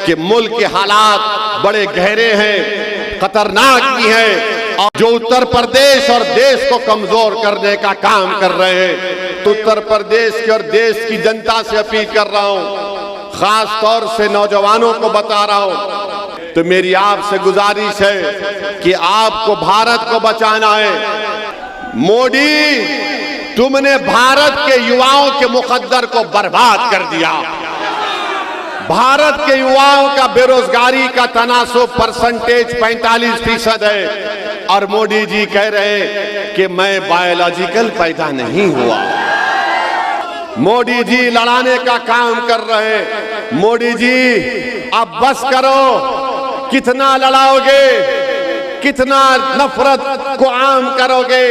कि मुल्क के हालात बड़े गहरे हैं, खतरनाक भी हैं, और जो उत्तर प्रदेश और देश को कमजोर करने का काम कर रहे हैं, तो उत्तर प्रदेश की और देश की जनता से अपील कर रहा हूं, खास तौर से नौजवानों को बता रहा हूं, तो मेरी आपसे गुजारिश है कि आपको भारत को बचाना है। मोदी, तुमने भारत के युवाओं के मुकद्दर को बर्बाद कर दिया। भारत के युवाओं का बेरोजगारी का तनासुब परसेंटेज 45% है, और मोदी जी कह रहे हैं कि मैं बायोलॉजिकल पैदा नहीं हुआ। मोदी जी लड़ाने का काम कर रहे हैं। मोदी जी अब बस करो, कितना लड़ाओगे, कितना नफरत को आम करोगे।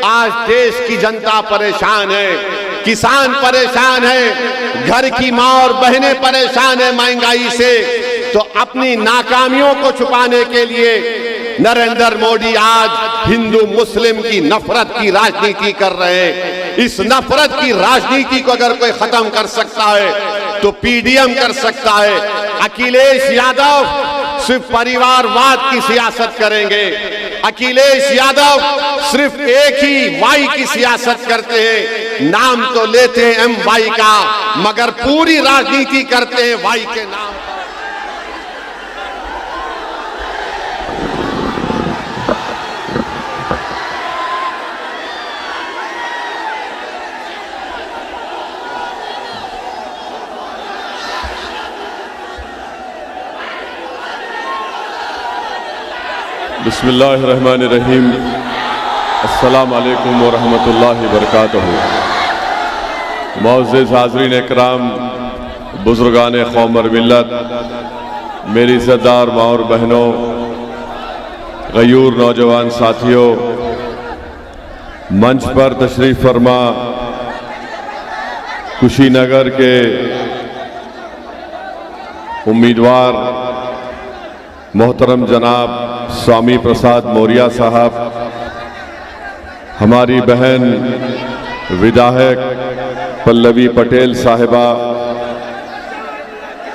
आज देश की जनता परेशान है, किसान परेशान है, घर की माँ और बहनें परेशान है महंगाई से। तो अपनी नाकामियों को छुपाने के लिए नरेंद्र मोदी आज हिंदू मुस्लिम की नफरत की राजनीति कर रहे हैं। इस नफरत की राजनीति को अगर कोई खत्म कर सकता है तो पीडीएम कर सकता है। अखिलेश यादव सिर्फ परिवारवाद की सियासत करेंगे। अखिलेश यादव सिर्फ एक ही वाई की सियासत करते हैं। नाम तो लेते हैं एम वाई का, मगर पूरी राजनीति करते हैं वाई के नाम। बिस्मिल्लाहिर्रहमानिर्रहीम। अस्सलाम वालेकुम व रहमतुल्लाहि व बरकातहू। मुअज़्ज़िज़ हाज़रीन इकराम, बुज़ुर्गान क़ौम और मिल्लत, मेरी इज़्ज़तदार माँ और बहनों, गयूर नौजवान साथियों, मंच पर तशरीफ़ फरमा कुशीनगर के उम्मीदवार मोहतरम जनाब स्वामी प्रसाद मौर्य साहब, हमारी बहन विधायक पल्लवी पटेल साहिबा,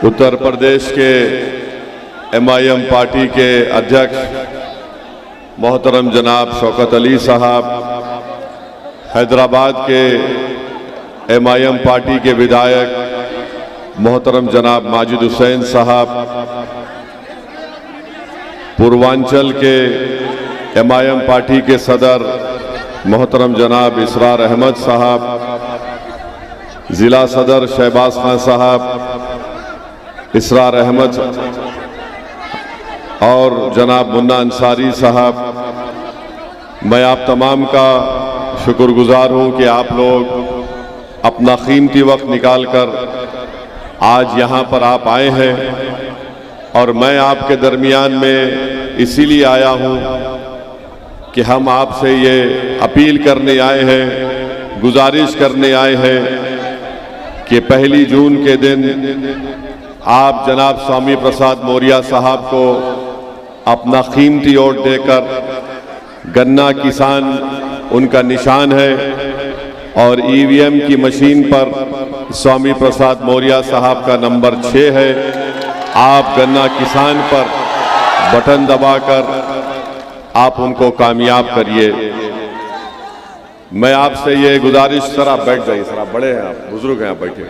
उत्तर प्रदेश के MIM पार्टी के अध्यक्ष मोहतरम जनाब शौकत अली साहब, हैदराबाद के MIM पार्टी के विधायक मोहतरम जनाब माजिद हुसैन साहब, पूर्वांचल के MIM पार्टी के सदर मोहतरम जनाब इसरार अहमद साहब, ज़िला सदर शहबाज खान साहब, इसरार अहमद और जनाब मुन्ना अंसारी साहब, मैं आप तमाम का शुक्रगुजार हूँ कि आप लोग अपना कीमती वक्त निकालकर आज यहाँ पर आप आए हैं। और मैं आपके दरमियान में इसीलिए आया हूँ कि हम आपसे ये अपील करने आए हैं, गुजारिश करने आए हैं कि 1 जून के दिन आप जनाब स्वामी प्रसाद मौर्य साहब को अपना कीमती वोट देकर, गन्ना किसान उनका निशान है और EVM की मशीन पर स्वामी प्रसाद मौर्य साहब का नंबर 6 है। आप गन्ना किसान पर बटन दबाकर आप उनको कामयाब करिए। मैं आपसे ये गुजारिश, सर आप बैठ जाइए, सर आप बड़े हैं, आप बुजुर्ग हैं, आप बैठिए।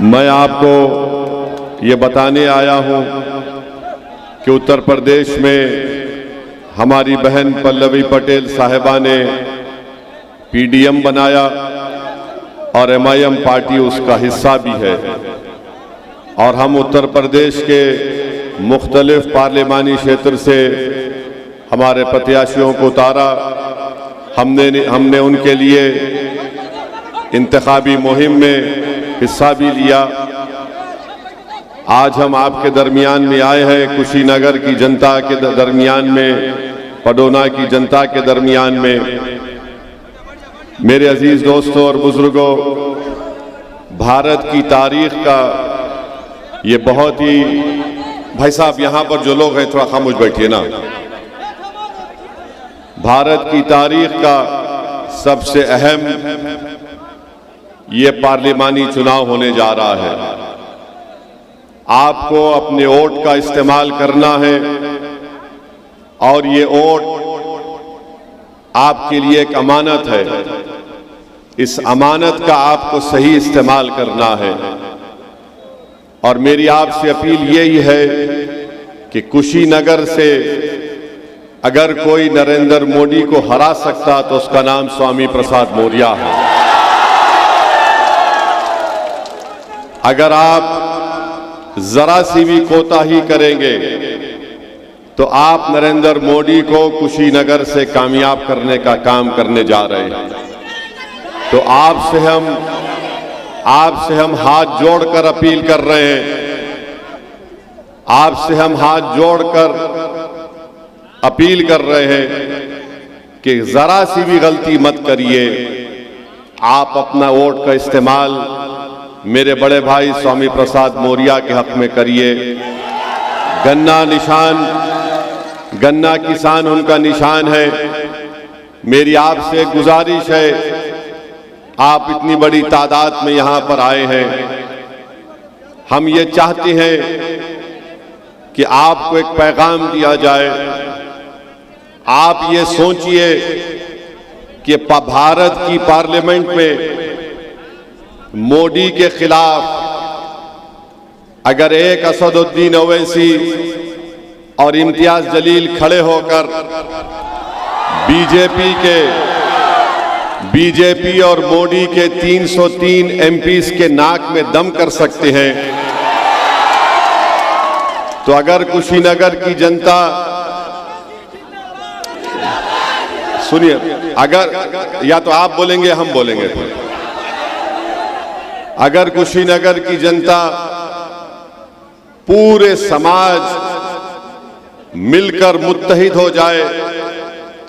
मैं आपको ये बताने आया हूं कि उत्तर प्रदेश में हमारी बहन पल्लवी पटेल साहिबा ने पीडीएम बनाया और MIM पार्टी उसका हिस्सा भी है, और हम उत्तर प्रदेश के मुख्तलिफ पार्लिमानी क्षेत्र से हमारे प्रत्याशियों को उतारा। हमने उनके लिए इंतखाबी मुहिम में हिस्सा भी लिया। आज हम आपके दरमियान में आए हैं, कुशीनगर की जनता के दरमियान में, पडोना की जनता के दरमियान में। मेरे अजीज दोस्तों और बुजुर्गों, भारत की तारीख का ये बहुत ही, भाई साहब यहाँ पर जो लोग हैं थोड़ा खामोश बैठिए ना। भारत की तारीख का सबसे अहम ये पार्लिमानी चुनाव होने जा रहा है। आपको अपने वोट का इस्तेमाल करना है और ये वोट आपके लिए एक अमानत है। इस अमानत का आपको सही इस्तेमाल करना है। और मेरी आपसे अपील यही है कि कुशीनगर से अगर कोई नरेंद्र मोदी को हरा सकता तो उसका नाम स्वामी प्रसाद मौर्य है। अगर आप जरा सी भी कोताही करेंगे तो आप नरेंद्र मोदी को कुशीनगर से कामयाब करने का काम करने जा रहे हैं। तो आपसे हम हाथ जोड़कर अपील कर रहे हैं, आपसे हम हाथ जोड़कर अपील कर रहे हैं कि जरा सी भी गलती मत करिए। आप अपना वोट का इस्तेमाल मेरे बड़े भाई स्वामी प्रसाद मौर्य के हक में करिए। गन्ना किसान उनका निशान है। मेरी आपसे गुजारिश है, आप इतनी बड़ी तादाद में यहां पर आए हैं, हम ये चाहते हैं कि आपको एक पैगाम दिया जाए। आप ये सोचिए कि भारत की पार्लियामेंट में मोदी के खिलाफ अगर एक असदुद्दीन ओवैसी और इम्तियाज जलील खड़े होकर बीजेपी और मोदी के 303 एमपीज के नाक में दम कर सकते हैं, तो अगर कुशीनगर की जनता, सुनिए, अगर या तो आप बोलेंगे हम बोलेंगे, अगर कुशीनगर की जनता पूरे समाज मिलकर मुत्तहिद हो जाए,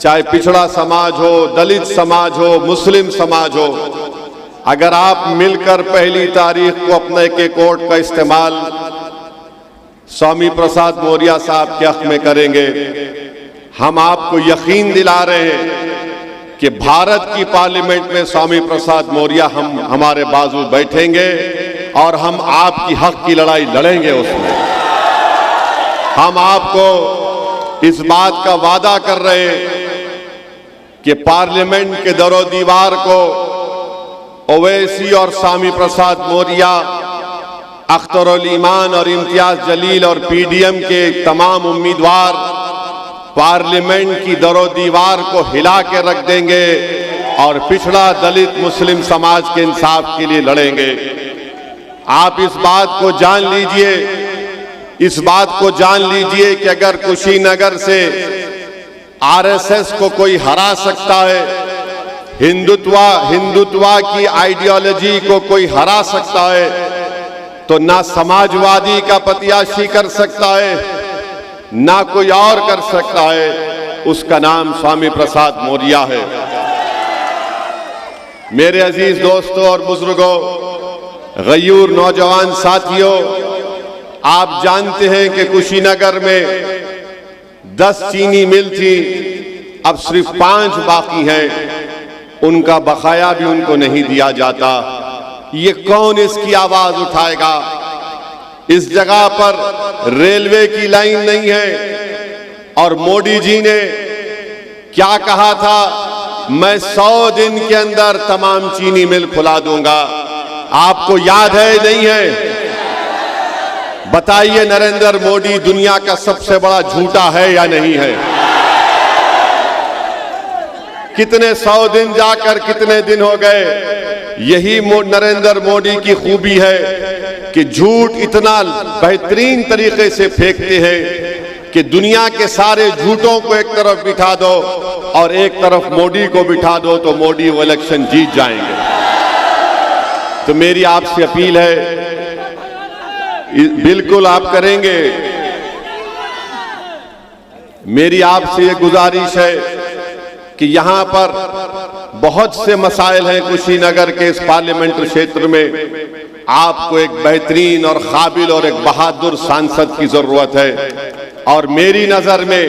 चाहे पिछड़ा समाज हो, दलित समाज हो, मुस्लिम समाज हो, अगर आप मिलकर पहली तारीख को अपने के वोट का इस्तेमाल स्वामी प्रसाद मौर्य साहब के हक में करेंगे, हम आपको यकीन दिला रहे हैं कि भारत की पार्लियामेंट में स्वामी प्रसाद मौर्य हमारे बाजू बैठेंगे और हम आपकी हक की लड़ाई लड़ेंगे। उसमें हम आपको इस बात का वादा कर रहे हैं कि पार्लियामेंट के दरो दीवार को ओवैसी और स्वामी प्रसाद मौर्य, अख्तरुल ईमान और इम्तियाज जलील और पीडीएम के तमाम उम्मीदवार पार्लियामेंट की दरो दीवार को हिला के रख देंगे और पिछड़ा दलित मुस्लिम समाज के इंसाफ के लिए लड़ेंगे। आप इस बात को जान लीजिए कि अगर कुशीनगर से आरएसएस को कोई हरा सकता है, हिंदुत्व की आइडियोलॉजी को कोई हरा सकता है, तो ना समाजवादी का प्रत्याशी कर सकता है, ना कोई और कर सकता है। उसका नाम स्वामी प्रसाद मौर्य है। मेरे अजीज दोस्तों और बुजुर्गों, गयूर नौजवान साथियों, आप जानते हैं कि कुशीनगर में 10 चीनी मिल थी, अब सिर्फ 5 बाकी हैं। उनका बकाया भी उनको नहीं दिया जाता। ये कौन इसकी आवाज उठाएगा? इस जगह पर रेलवे की लाइन नहीं है और मोदी जी ने क्या कहा था, मैं 100 दिन के अंदर तमाम चीनी मिल खुला दूंगा। आपको याद है नहीं है? बताइए, नरेंद्र मोदी दुनिया का सबसे बड़ा झूठा है या नहीं है? कितने 100 दिन जाकर कितने दिन हो गए? यही नरेंद्र मोदी की खूबी है कि झूठ इतना बेहतरीन तरीके से फेंकते हैं कि दुनिया के सारे झूठों को एक तरफ बिठा दो और एक तरफ मोदी को बिठा दो तो मोदी वो इलेक्शन जीत जाएंगे। तो मेरी आपसे अपील है, बिल्कुल आप करेंगे। मेरी आपसे ये गुजारिश है कि यहां पर बहुत से मसाइल हैं कुशीनगर के इस पार्लियामेंट्री क्षेत्र में। आपको एक बेहतरीन और काबिल और एक बहादुर सांसद की जरूरत है और मेरी नजर में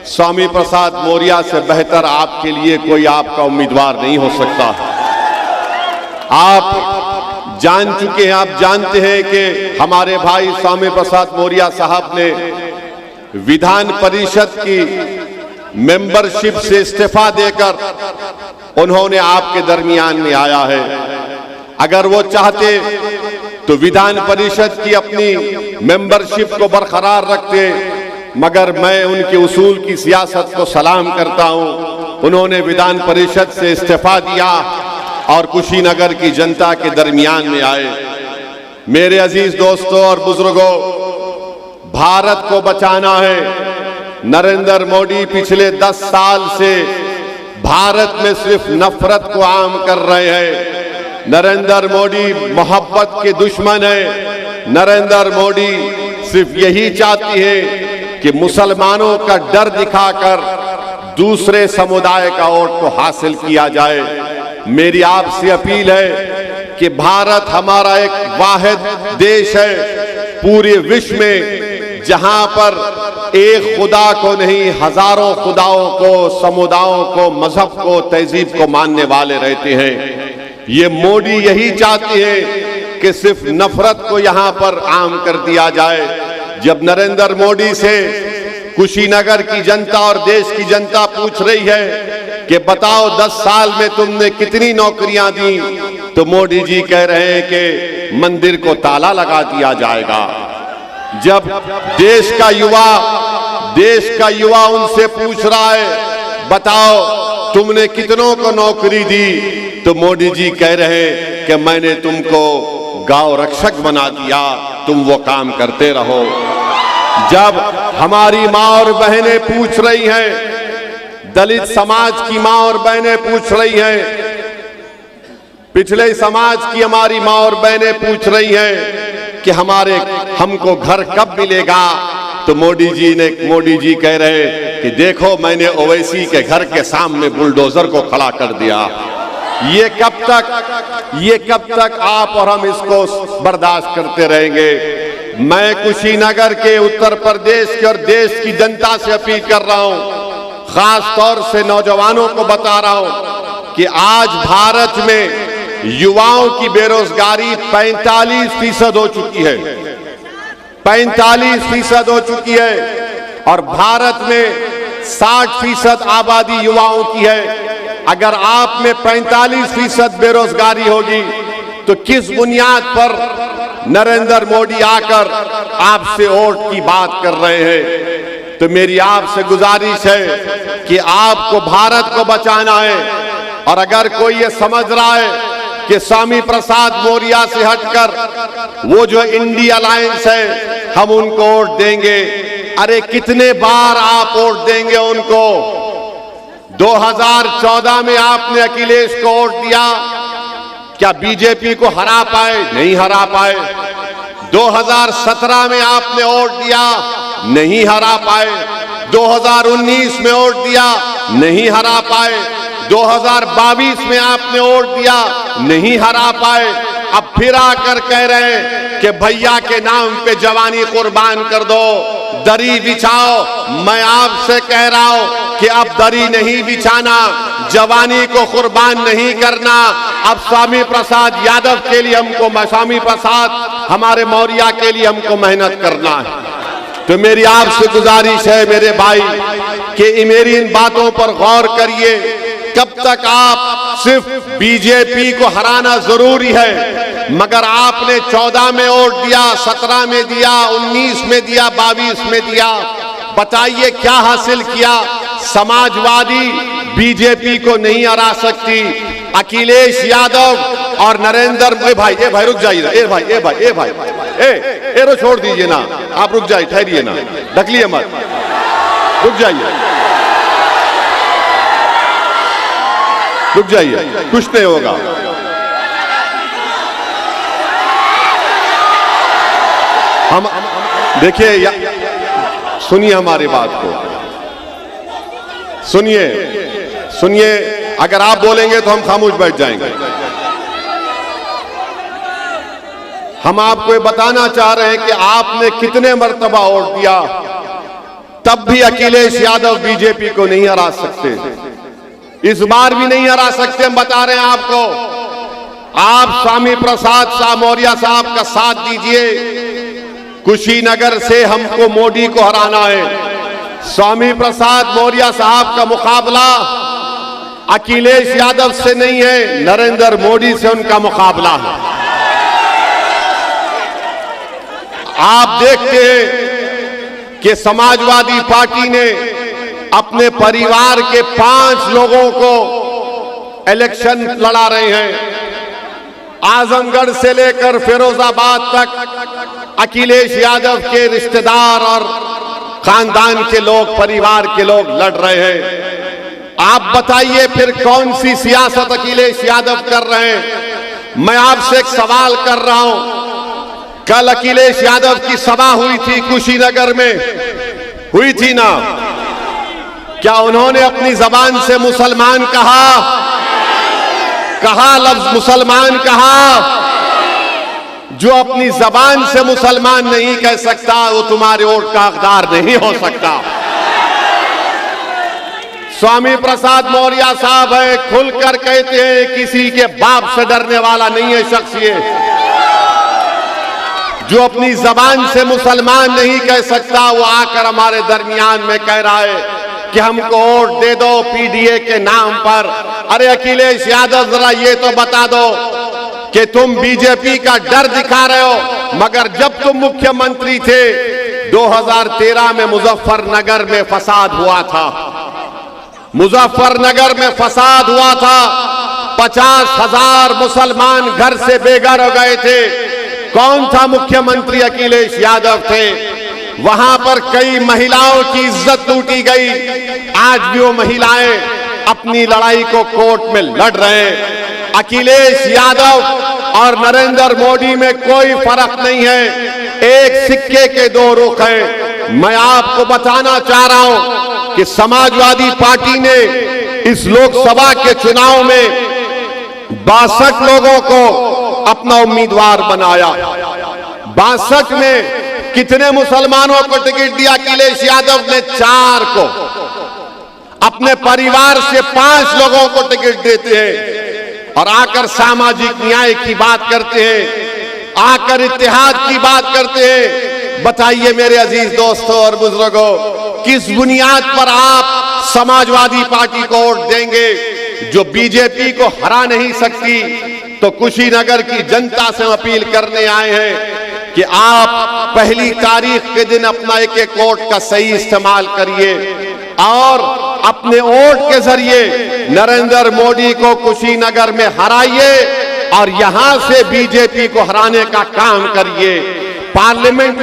स्वामी प्रसाद मौर्य से बेहतर आपके लिए कोई आपका उम्मीदवार नहीं हो सकता। आप जान चुके हैं, आप जानते हैं कि हमारे भाई स्वामी प्रसाद मौर्य साहब ने विधान परिषद की मेंबरशिप से इस्तीफा देकर उन्होंने आपके दरमियान में आया है। अगर वो चाहते तो विधान परिषद की अपनी मेंबरशिप को बरकरार रखते, मगर मैं उनके उसूल की सियासत को सलाम करता हूं। उन्होंने विधान परिषद से इस्तीफा दिया और कुशीनगर की जनता के दरमियान में आए। मेरे अजीज दोस्तों और बुजुर्गों, भारत को बचाना है। नरेंद्र मोदी पिछले 10 साल से भारत में सिर्फ नफरत को आम कर रहे हैं। नरेंद्र मोदी मोहब्बत के दुश्मन है। नरेंद्र मोदी सिर्फ यही चाहती है कि मुसलमानों का डर दिखाकर दूसरे समुदाय का वोट को हासिल किया जाए। मेरी आपसे अपील है कि भारत हमारा एक वाहिद देश है पूरे विश्व में जहां पर एक खुदा को नहीं, हजारों खुदाओं को, समुदायों को, मजहब को, तहजीब को मानने वाले रहते हैं। ये मोदी यही चाहती है कि सिर्फ नफरत को यहां पर आम कर दिया जाए। जब नरेंद्र मोदी से कुशीनगर की जनता और देश की जनता पूछ रही है कि बताओ 10 साल में तुमने कितनी नौकरियां दी, तो मोदी जी कह रहे हैं कि मंदिर को ताला लगा दिया जाएगा। जब देश का युवा उनसे पूछ रहा है बताओ तुमने कितनों को नौकरी दी, तो मोदी जी कह रहे हैं कि मैंने तुमको गांव रक्षक बना दिया, तुम वो काम करते रहो। जब हमारी माँ और बहनें पूछ रही हैं, दलित समाज की माँ और बहनें पूछ रही हैं, पिछले समाज की हमारी माँ और बहनें पूछ रही हैं कि हमको घर कब मिलेगा, तो मोदी जी कह रहे हैं कि देखो मैंने ओवैसी के घर के सामने बुलडोजर को खड़ा कर दिया। ये कब तक आप और हम इसको बर्दाश्त करते रहेंगे? मैं कुशीनगर के, उत्तर प्रदेश के और देश की जनता से अपील कर रहा हूं, खास तौर से नौजवानों को बता रहा हूं कि आज भारत में युवाओं की बेरोजगारी 45% हो चुकी है। 45% हो चुकी है और भारत में 60% आबादी युवाओं की है। अगर आप में 45% बेरोजगारी होगी तो किस बुनियाद पर नरेंद्र मोदी आकर आपसे वोट की बात कर रहे हैं? तो मेरी आपसे गुजारिश है कि आपको भारत को बचाना है। और अगर कोई ये समझ रहा है कि स्वामी प्रसाद मौर्य से हटकर वो जो इंडिया अलायंस है हम उनको वोट देंगे, अरे कितने बार आप वोट देंगे उनको? 2014 में आपने अखिलेश को वोट दिया, क्या बीजेपी को हरा पाए? नहीं हरा पाए। 2017 में आपने वोट दिया, नहीं हरा पाए। 2019 में वोट दिया, नहीं हरा पाए। 2022 में आपने वोट दिया, नहीं हरा पाए। अब फिर आकर कह रहे हैं कि भैया के नाम पे जवानी कुर्बान कर दो, दरी बिछाओ। मैं आपसे कह रहा हूं कि अब दरी नहीं बिछाना, जवानी को कुर्बान नहीं करना। अब स्वामी प्रसाद यादव के लिए हमको, स्वामी प्रसाद हमारे मौर्य के लिए हमको मेहनत करना है। तो मेरी आपसे गुजारिश है मेरे भाई कि मेरी इन बातों पर गौर करिए। कब तक आप सिर्फ बीजेपी को हराना जरूरी है, मगर आपने 14 में वोट दिया, 17 में दिया, 19 में दिया, 22 में दिया। बताइए क्या हासिल किया? समाजवादी बीजेपी को नहीं हरा सकती। अखिलेश यादव और नरेंद्र भाई रुक जाइए, रो छोड़ दीजिए ना, आप रुक जाइए, ठहरिए ना, ढकलिए मत, रुक जाइए, कुछ नहीं होगा। हम देखिए, सुनिए हमारी बात को, सुनिए। अगर आप बोलेंगे तो हम खामोश बैठ जाएंगे। हम आपको ये बताना चाह रहे हैं कि आपने कितने मर्तबा वोट दिया, तब भी अखिलेश यादव बीजेपी को नहीं हरा सकते। इस बार भी नहीं हरा सकते। हम बता रहे हैं आपको आप स्वामी प्रसाद शाह मौर्य साहब का साथ दीजिए। कुशीनगर से हमको मोदी को हराना है। स्वामी प्रसाद मौर्य साहब का मुकाबला अखिलेश यादव से नहीं है, नरेंद्र मोदी से उनका मुकाबला है। आप देखते हैं कि समाजवादी पार्टी ने अपने परिवार के 5 लोगों को इलेक्शन लड़ा रहे हैं। आजमगढ़ से लेकर फिरोजाबाद तक अखिलेश यादव के रिश्तेदार और खानदान के लोग, परिवार के लोग लड़ रहे हैं। आप बताइए फिर कौन सी सियासत अखिलेश यादव कर रहे हैं? मैं आपसे एक सवाल कर रहा हूं। कल अखिलेश यादव की सभा हुई थी कुशीनगर में, हुई थी ना? क्या उन्होंने अपनी जबान से मुसलमान कहा? लफ्ज मुसलमान कहा? जो अपनी जबान से मुसलमान नहीं कह सकता वो तुम्हारे वोट का हकदार नहीं हो सकता। स्वामी प्रसाद मौर्य साहब है, खुलकर कहते हैं किसी के बाप से डरने वाला नहीं है शख्स ये। जो अपनी जबान से मुसलमान नहीं कह सकता वो आकर हमारे दरमियान में कह रहा है कि हमको वोट दे दो पीडीए के नाम पर। अरे अखिलेश यादव जरा ये तो बता दो कि तुम बीजेपी का डर दिखा रहे हो, मगर जब तुम मुख्यमंत्री थे 2013 में मुजफ्फरनगर में फसाद हुआ था। मुजफ्फरनगर में फसाद हुआ था, 50,000 मुसलमान घर से बेघर हो गए थे। कौन था मुख्यमंत्री? अखिलेश यादव थे। वहां पर कई महिलाओं की इज्जत लूटी गई। आज भी वो महिलाएं अपनी लड़ाई को कोर्ट में लड़ रहे हैं। अखिलेश यादव और नरेंद्र मोदी में कोई फर्क नहीं है, एक सिक्के के 2 रुख हैं। मैं आपको बताना चाह रहा हूं कि समाजवादी पार्टी ने इस लोकसभा के चुनाव में 62 लोगों को अपना उम्मीदवार बनाया। 62 में कितने मुसलमानों को टिकट दिया? अखिलेश यादव ने 4 को। अपने परिवार से 5 लोगों को टिकट देते हैं और आकर सामाजिक न्याय की बात करते हैं, आकर इत्तेहाद की बात करते हैं। बताइए मेरे अजीज दोस्तों और बुजुर्गों, किस बुनियाद पर आप समाजवादी पार्टी को वोट देंगे जो बीजेपी को हरा नहीं सकती? तो कुशीनगर की जनता से अपील करने आए हैं कि आप पहली तारीख के दिन अपना एक वोट का सही इस्तेमाल करिए और अपने वोट के जरिए नरेंद्र मोदी को कुशीनगर में हराइए और यहां से बीजेपी को हराने का काम करिए। पार्लियामेंट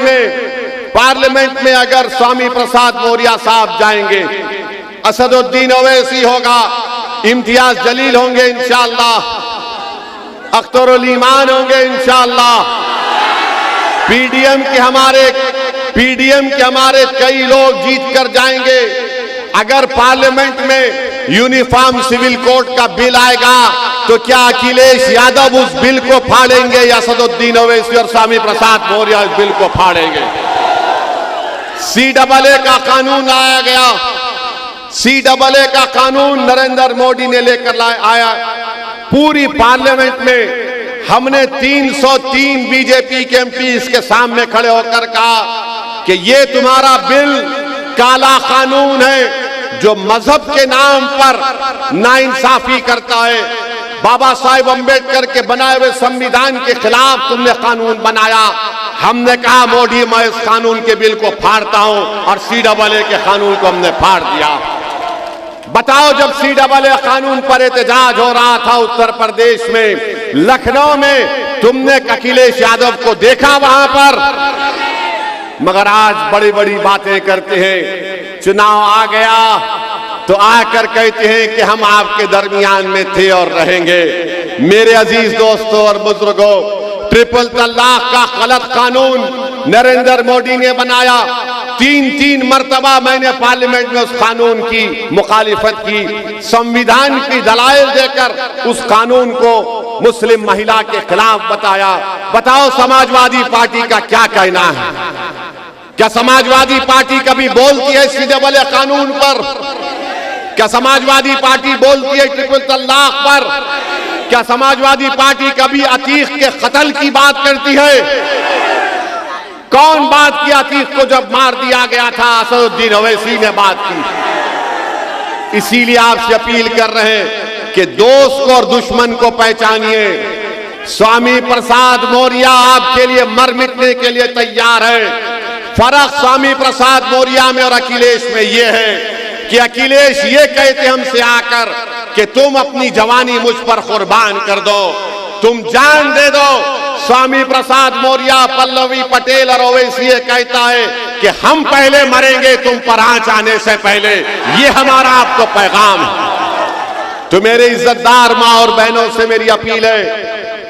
में अगर स्वामी प्रसाद मौर्य साहब जाएंगे, असदुद्दीन ओवैसी होगा, इम्तियाज जलील होंगे इंशाअल्लाह, अख्तरुल ईमान होंगे इंशाअल्लाह, पीडीएम के हमारे कई लोग जीत कर जाएंगे। अगर पार्लियामेंट में यूनिफॉर्म सिविल कोड का बिल आएगा तो क्या अखिलेश यादव उस बिल को फाड़ेंगे या असदुद्दीन ओवैसी और स्वामी प्रसाद मौर्य उस बिल को फाड़ेंगे? CAA का कानून लाया गया, CAA का कानून नरेंद्र मोदी ने लेकर आया। पूरी पार्लियामेंट में हमने 303 बीजेपी के एमपी इसके सामने खड़े होकर कहा कि ये तुम्हारा बिल काला कानून है जो मजहब के नाम पर नाइंसाफी करता है। बाबा साहेब अंबेडकर के बनाए हुए संविधान के खिलाफ तुमने कानून बनाया। हमने कहा मोदी मैं इस कानून के बिल को फाड़ता हूं और CAA के कानून को हमने फाड़ दिया। बताओ, जब CAA कानून पर एहतजाज हो रहा था उत्तर प्रदेश में, लखनऊ में, तुमने अखिलेश यादव को देखा वहां पर? मगर आज बड़ी बड़ी बातें करते हैं। चुनाव आ गया तो आकर कहते हैं कि हम आपके दरमियान में थे और रहेंगे। मेरे अजीज दोस्तों और बुजुर्गों, ट्रिपल तलाक का गलत कानून नरेंद्र मोदी ने बनाया। 3 मर्तबा मैंने पार्लियामेंट में उस कानून की मुखालिफत की, संविधान की दलाइल देकर उस कानून को मुस्लिम महिला के खिलाफ बताया। बताओ समाजवादी पार्टी का क्या कहना है? क्या समाजवादी पार्टी कभी बोलती है CAA कानून पर? क्या समाजवादी पार्टी बोलती है ट्रिपल तलाक पर? क्या समाजवादी पार्टी कभी अतीक के कत्ल की बात करती है? कौन बात की अतीक को जब मार दिया गया था? असदुद्दीन ओवैसी ने बात की। इसीलिए आपसे अपील कर रहे हैं कि दोस्त को और दुश्मन को पहचानिए। स्वामी प्रसाद मौर्य आपके लिए मर मिटने के लिए तैयार है। फर्क स्वामी प्रसाद मौर्य में और अखिलेश में यह है कि अखिलेश ये कहते हमसे आकर कि तुम अपनी जवानी मुझ पर कुर्बान कर दो, तुम जान दे दो। स्वामी प्रसाद मौर्य, पल्लवी पटेल और ओवैसी कहता है कि हम पहले मरेंगे तुम पर आंच आने से पहले। ये हमारा आपको पैगाम है। तो मेरे इज्जतदार मां और बहनों से मेरी अपील है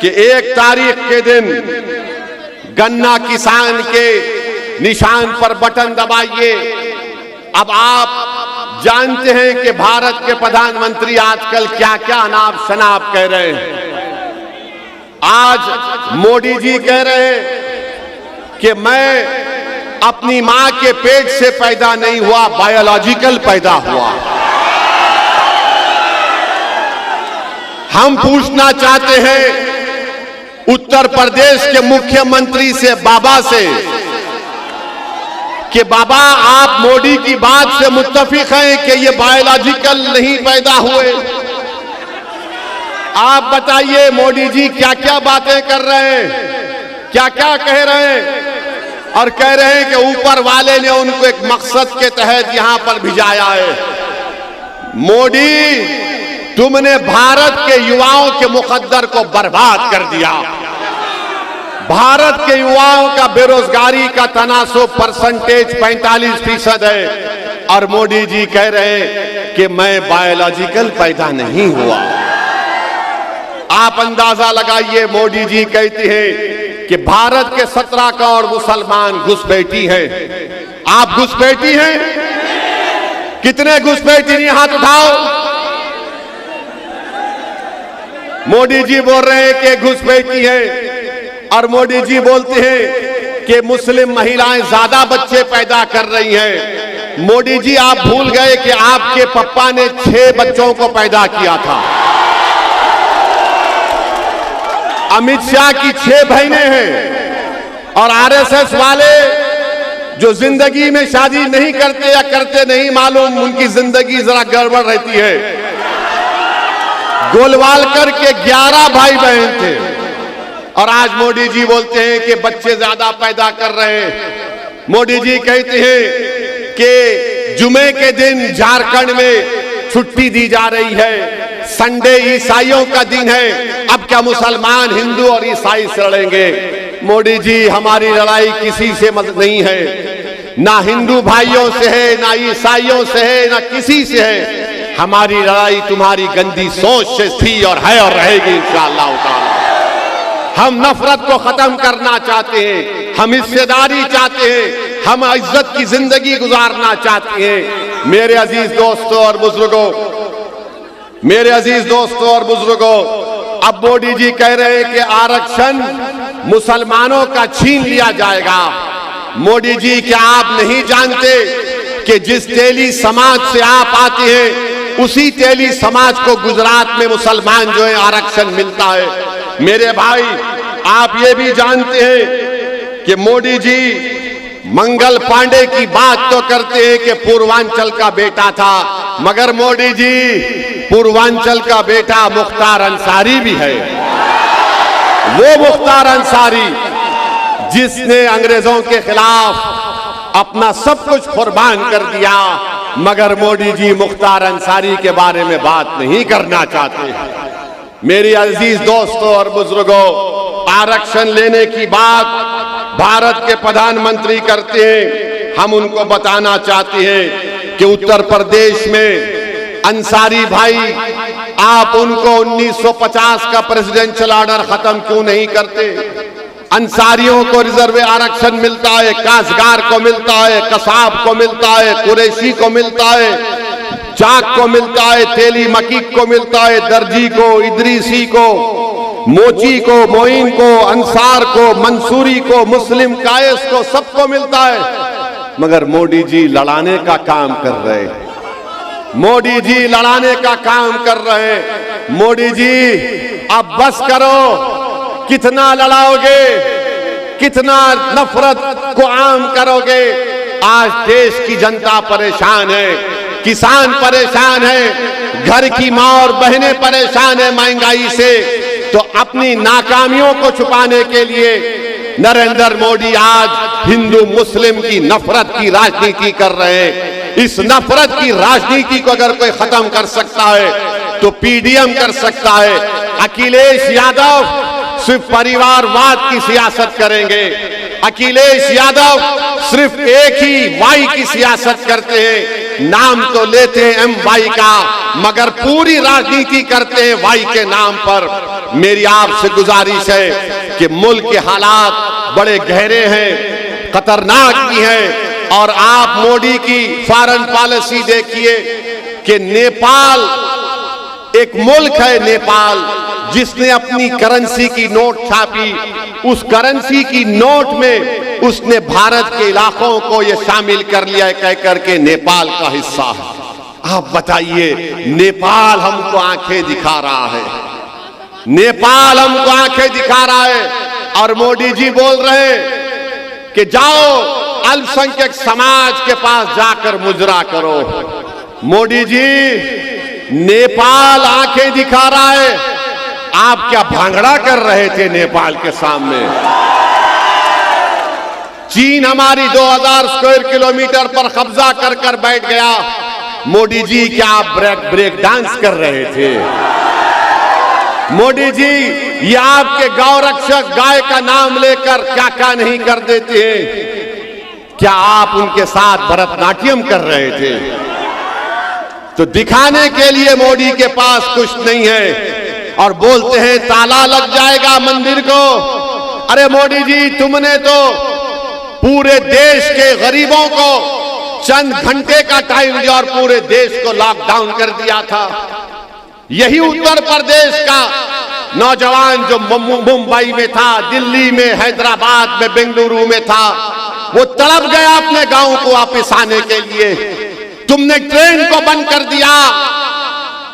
कि 1 तारीख के दिन गन्ना किसान के निशान पर बटन दबाइए। अब आप जानते हैं कि भारत के प्रधानमंत्री आजकल क्या क्या अनाप शनाप कह रहे हैं। आज मोदी जी कह रहे हैं कि मैं अपनी मां के पेट से पैदा नहीं हुआ, बायोलॉजिकल पैदा हुआ। हम पूछना चाहते हैं उत्तर प्रदेश के मुख्यमंत्री से, बाबा से, कि बाबा आप मोदी की बात से मुत्तफिक हैं कि ये बायोलॉजिकल नहीं पैदा हुए? आप बताइए मोदी जी क्या क्या बातें कर रहे हैं, क्या क्या कह रहे हैं, और कह रहे हैं कि ऊपर वाले ने उनको एक मकसद के तहत यहां पर भिजाया है। मोदी, तुमने भारत के युवाओं के मुकद्दर को बर्बाद कर दिया। भारत के युवाओं का बेरोजगारी का तनासुब परसेंटेज 45% है, और मोदी जी कह रहे हैं कि मैं बायोलॉजिकल पैदा नहीं हुआ। आप अंदाजा लगाइए, मोदी जी कहते हैं कि भारत के 17 करोड़ मुसलमान घुसपैठी हैं। आप घुसपैठी हैं? कितने घुसपैठी नहीं? हाथ उठाओ। मोदी जी बोल रहे हैं कि घुसपैठी है, और मोदी जी बोलते हैं कि मुस्लिम महिलाएं ज्यादा बच्चे पैदा कर रही हैं। मोदी जी आप भूल गए कि आपके पप्पा ने 6 बच्चों को पैदा किया था। अमित शाह की 6 बहनें हैं, और आरएसएस वाले जो जिंदगी में शादी नहीं करते या करते नहीं मालूम, उनकी जिंदगी जरा गड़बड़ रहती है। गोलवालकर के 11 भाई बहन थे, और आज मोदी जी बोलते हैं कि बच्चे ज्यादा पैदा कर रहे हैं। मोदी जी कहते हैं कि जुमे के दिन झारखंड में छुट्टी दी जा रही है, संडे ईसाइयों का दिन है। अब क्या मुसलमान, हिंदू और ईसाई से लड़ेंगे? मोदी जी, हमारी लड़ाई किसी से नहीं है, ना हिंदू भाइयों से है, ना ईसाइयों से है, ना किसी से है। हमारी लड़ाई तुम्हारी गंदी सोच से थी और है और रहेगी इंशाअल्लाह ताला। हम नफरत को खत्म करना चाहते हैं, हम हिस्सेदारी चाहते हैं, हम इज्जत की जिंदगी गुजारना चाहते हैं। मेरे अजीज दोस्तों और बुजुर्गों, मेरे अजीज दोस्तों और बुजुर्गों, अब मोदी जी कह रहे हैं कि आरक्षण मुसलमानों का छीन लिया जाएगा। मोदी जी, क्या आप नहीं जानते कि जिस तेली समाज से आप आते हैं, उसी तेली समाज को गुजरात में मुसलमान जो है आरक्षण मिलता है। मेरे भाई, आप ये भी जानते हैं कि मोदी जी मंगल पांडे की बात तो करते हैं कि पूर्वांचल का बेटा था, मगर मोदी जी, पूर्वांचल का बेटा मुख्तार अंसारी भी है। वो मुख्तार अंसारी जिसने अंग्रेजों के खिलाफ अपना सब कुछ कुर्बान कर दिया, मगर मोदी जी मुख्तार अंसारी के बारे में बात नहीं करना चाहते। मेरी अजीज दोस्तों और बुजुर्गों, आरक्षण लेने की बात भारत के प्रधानमंत्री करते हैं। हम उनको बताना चाहते हैं कि उत्तर प्रदेश में अंसारी भाई, आप उनको 1950 का प्रेसिडेंशियल ऑर्डर खत्म क्यों नहीं करते? अंसारियों को रिजर्व आरक्षण मिलता है, काश्तकार को मिलता है, कसाब को मिलता है, कुरैशी को मिलता है, चाक को मिलता है, तेली मकीक को मिलता है, दर्जी को, इदरीसी को, मोची को, मोइन को, अंसार को, मंसूरी को, मुस्लिम कायस को, सबको मिलता है। मगर मोदी जी लड़ाने का काम कर रहे हैं। मोदी जी लड़ाने का काम कर रहे हैं। मोदी जी अब बस करो, कितना लड़ाओगे, कितना नफरत को आम करोगे। आज देश की जनता परेशान है, किसान परेशान है, घर की माँ और बहनें परेशान है महंगाई से। तो अपनी नाकामियों को छुपाने के लिए नरेंद्र मोदी आज हिंदू मुस्लिम की नफरत की राजनीति कर रहे हैं। इस नफरत की राजनीति को अगर कोई खत्म कर सकता है तो पीडीएम कर सकता है। अखिलेश यादव सिर्फ परिवारवाद की सियासत करेंगे। अखिलेश यादव सिर्फ एक ही वाई की सियासत करते हैं। नाम तो लेते हैं एम वाई का, मगर पूरी राजनीति करते हैं वाई के नाम पर। मेरी आपसे गुजारिश है कि मुल्क के हालात बड़े गहरे हैं, खतरनाक भी हैं। और आप मोदी की फॉरेन पॉलिसी देखिए कि नेपाल एक मुल्क है, नेपाल जिसने अपनी करेंसी की नोट छापी। उस करेंसी की नोट में उसने भारत के इलाकों को यह शामिल कर लिया है, कहकर के नेपाल का हिस्सा है। आप बताइए, नेपाल हमको आंखें दिखा रहा है, नेपाल हमको आंखें दिखा रहा है। और मोदी जी बोल रहे हैं कि जाओ अल्पसंख्यक समाज के पास जाकर मुजरा करो। मोदी जी, नेपाल आंखें दिखा रहा है, आप क्या भांगड़ा कर रहे थे नेपाल के सामने? चीन हमारी 2000 स्क्वायर किलोमीटर पर कब्जा कर कर बैठ गया। मोदी जी, क्या आप ब्रेक डांस कर रहे थे? मोदी जी, ये आपके गौ रक्षक गाय का नाम लेकर क्या क्या नहीं कर देते हैं? क्या आप उनके साथ भरतनाट्यम कर रहे थे? तो दिखाने के लिए मोदी के पास कुछ नहीं है और बोलते हैं ताला लग जाएगा मंदिर को। अरे मोदी जी, तुमने तो पूरे देश के गरीबों को चंद घंटे का टाइम दिया और पूरे देश को लॉकडाउन कर दिया था। यही उत्तर प्रदेश का नौजवान जो मुंबई में था, दिल्ली में, हैदराबाद में, बेंगलुरु में था, वो तड़प गया अपने गांव को वापस आने के लिए। तुमने ट्रेन को बंद कर दिया,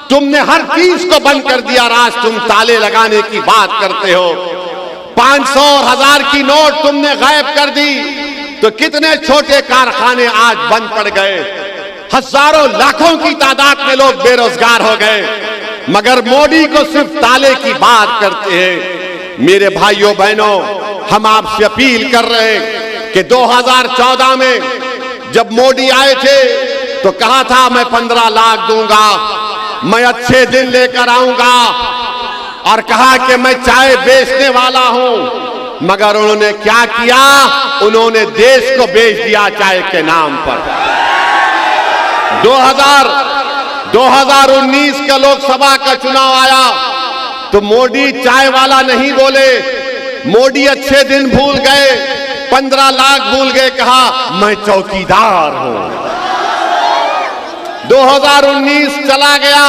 तुमने हर चीज को बंद कर दिया। आज तुम ताले लगाने की बात करते हो। 500 और 1000 की नोट तुमने गायब कर दी। तो कितने छोटे कारखाने आज बंद पड़ गए, हजारों लाखों की तादाद में लोग बेरोजगार हो गए, मगर मोदी को सिर्फ ताले की बात करते हैं। मेरे भाइयों बहनों, हम आपसे अपील कर रहे हैं कि 2014 में जब मोदी आए थे तो कहा था मैं 15 लाख दूंगा, मैं अच्छे दिन लेकर आऊंगा, और कहा कि मैं चाय बेचने वाला हूं। मगर उन्होंने क्या किया? उन्होंने देश को बेच दिया चाय के नाम पर। 2019 का लोकसभा का चुनाव आया तो मोदी चाय वाला नहीं बोले, मोदी अच्छे दिन भूल गए, 15 लाख भूल गए, कहा मैं चौकीदार हूं। 2019 चला गया,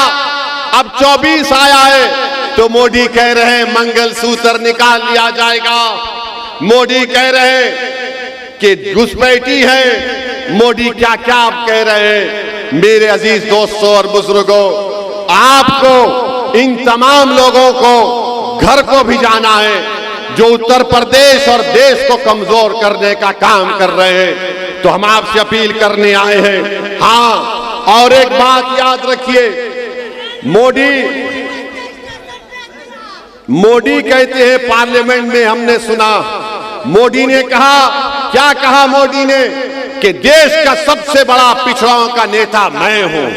अब 24 आया है तो मोदी कह रहे हैं मंगलसूत्र निकाल लिया जाएगा। मोदी कह रहे हैं कि घुसपैठी है। मोदी क्या क्या आप कह रहे हैं। मेरे अजीज दोस्तों और बुजुर्गों, आपको इन तमाम लोगों को घर को भी जाना है जो उत्तर प्रदेश और देश को कमजोर करने का काम कर रहे हैं। तो हम आपसे अपील करने आए हैं। हाँ, और एक बात याद रखिए, मोदी कहते हैं पार्लियामेंट में, हमने सुना मोदी ने कहा, क्या कहा मोदी ने, कि देश का सबसे बड़ा पिछड़ाओं का नेता मैं हूं।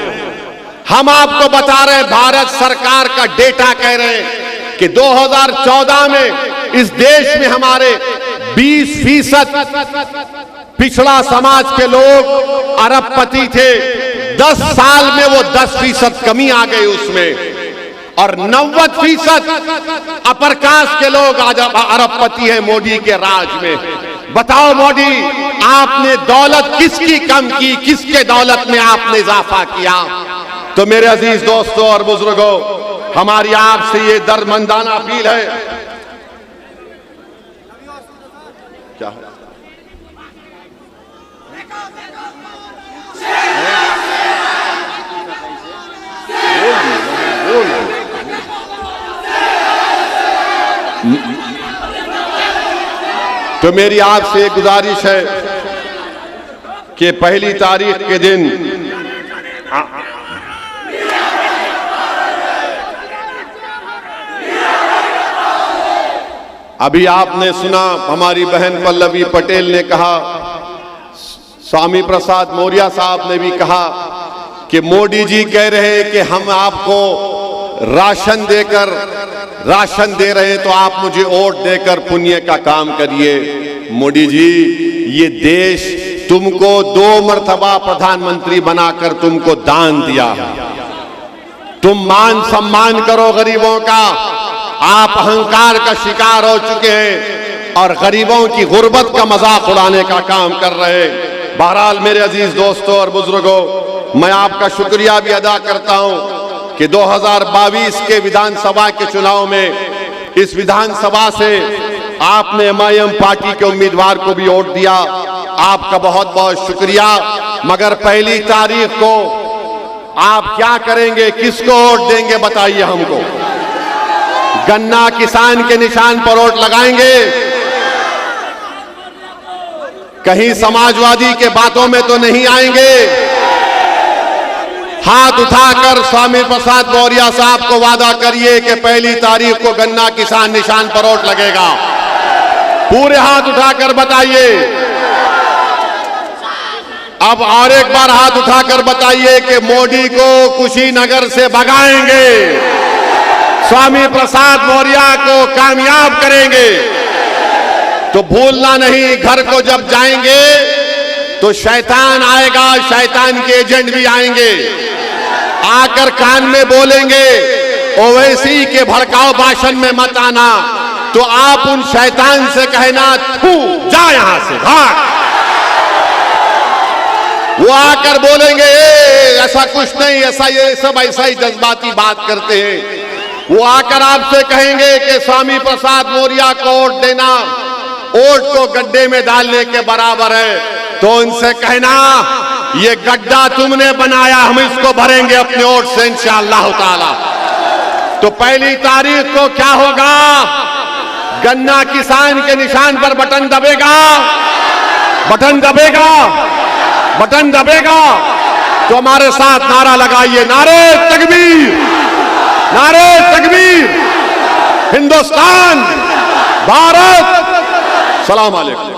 हम आपको बता रहे हैं, भारत सरकार का डेटा कह रहे हैं कि 2014 में इस देश में हमारे 20% पिछड़ा समाज के लोग अरबपति थे। 10 साल में वो 10% कमी आ गई उसमें, और 90% अपर कास्ट के लोग आज अरबपति हैं मोदी के राज में। बताओ मोदी, आपने दौलत किसकी कम की, किसके दौलत में आपने इजाफा किया? तो मेरे अजीज दोस्तों और बुजुर्गों, हमारी आपसे ये दर्दमंदाना अपील है। क्या है? तो मेरी आपसे गुजारिश है कि पहली तारीख के दिन अभी आपने सुना हमारी बहन पल्लवी पटेल ने कहा, स्वामी प्रसाद मौर्य साहब ने भी कहा कि मोदी जी कह रहे हैं कि हम आपको राशन दे रहे हैं तो आप मुझे वोट देकर पुण्य का काम करिए। मोदी जी, ये देश तुमको 2 मर्तबा प्रधानमंत्री बनाकर तुमको दान दिया है। तुम मान सम्मान करो गरीबों का। आप अहंकार का शिकार हो चुके हैं और गरीबों की गुर्बत का मजाक उड़ाने का काम कर रहे हैं। बहरहाल मेरे अजीज दोस्तों और बुजुर्गों, मैं आपका शुक्रिया भी अदा करता हूं कि 2022 के विधानसभा के चुनाव में इस विधानसभा से आपने एमआईएम पार्टी के उम्मीदवार को भी वोट दिया। आपका बहुत बहुत शुक्रिया। मगर पहली तारीख को आप क्या करेंगे, किसको वोट देंगे बताइए हमको। गन्ना किसान के निशान पर वोट लगाएंगे? कहीं समाजवादी के बातों में तो नहीं आएंगे? हाथ उठाकर स्वामी प्रसाद मौर्य साहब को वादा करिए कि पहली तारीख को गन्ना किसान निशान पर वोट लगेगा। पूरे हाथ उठाकर बताइए। अब और एक बार हाथ उठाकर बताइए कि मोदी को कुशीनगर से भगाएंगे, स्वामी प्रसाद मौर्य को कामयाब करेंगे। तो भूलना नहीं, घर को जब जाएंगे तो शैतान आएगा, शैतान के एजेंट भी आएंगे, आकर कान में बोलेंगे ओवैसी के भड़काऊ भाषण में मत आना। तो आप उन शैतान से कहना, थू जा यहां से, भाग। वो आकर बोलेंगे ऐसा कुछ नहीं, ऐसा ये सब ऐसा ही जज्बाती बात करते हैं। वो आकर आपसे कहेंगे कि स्वामी प्रसाद मौर्य को वोट देना वोट को गड्ढे में डालने के बराबर है। तो उनसे कहना, ये गड्ढा तुमने बनाया, हम इसको भरेंगे अपने वोट से इंशाअल्लाह ताला। तो पहली तारीख को क्या होगा, गन्ना किसान के निशान पर बटन दबेगा, बटन दबेगा, बटन दबेगा। तो हमारे साथ नारा लगाइए, नारे तकबीर, नारे तकबीर, हिंदुस्तान, भारत। सलाम अलैकुम।